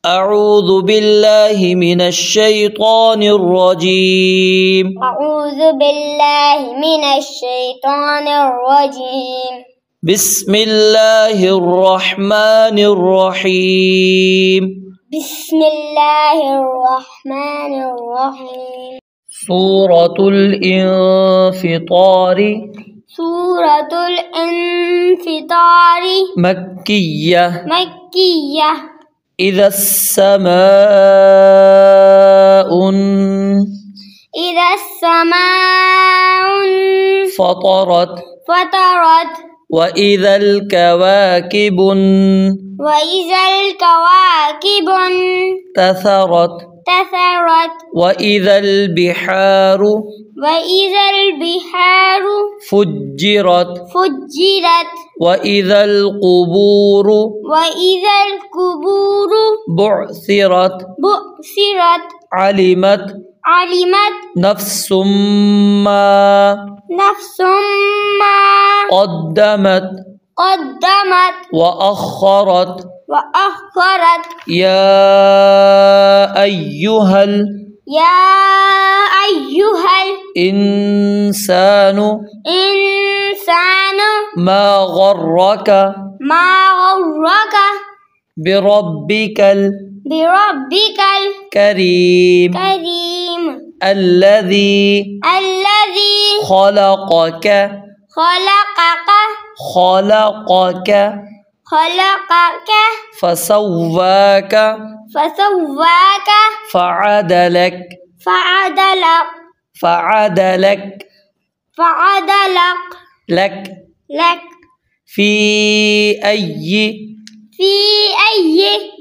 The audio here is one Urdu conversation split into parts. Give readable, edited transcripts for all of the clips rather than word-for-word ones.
أعوذ بالله من الشيطان الرجيم أعوذ بالله من الشيطان الرجيم بسم الله الرحمن الرحيم بسم الله الرحمن الرحيم سورة الانفطار سورة الانفطار مكية مكية إذا السماء فطرت وإذا الكواكب انتثرت وإذا البحار فجرت وإذا القبور بعثرت علمت نفس ما قدمت وأخرت يا أيها الإنسان ما غرك بربك الكريم الذي خلقك فسواك فعدلك لك في أي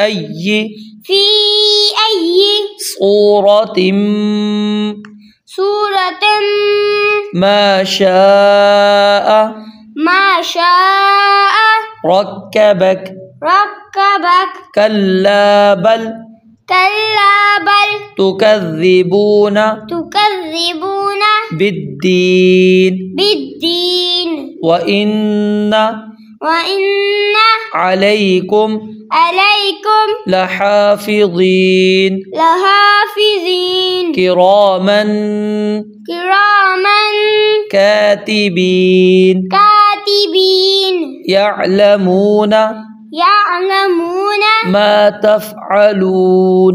أي صورة ما شاء ركبك كلا بل تكذبون بالدين وإن عليكم لحافظين كراما كاتبين يعلمون ما تفعلون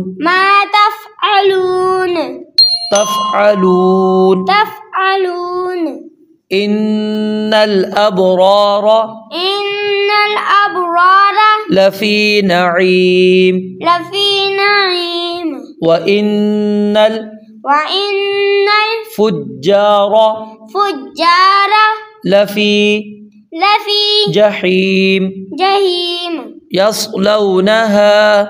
إن الأبرار لفي نعيم وإن الفجار لفي جحيم يصلونها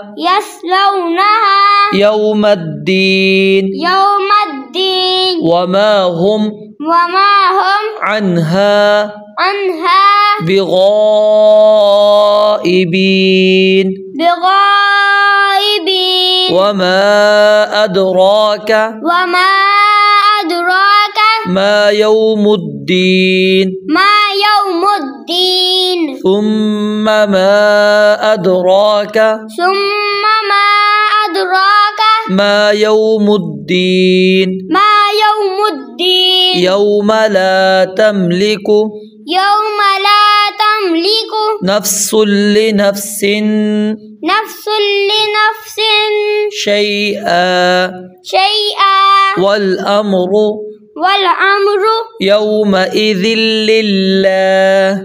يوم الدين وما هم عنها بغائبين وما أدراك ما يوم الدين ثم ما أدراك ما يوم الدين يوم لا تملك نفس لنفس شيئا والأمر يومئذ لله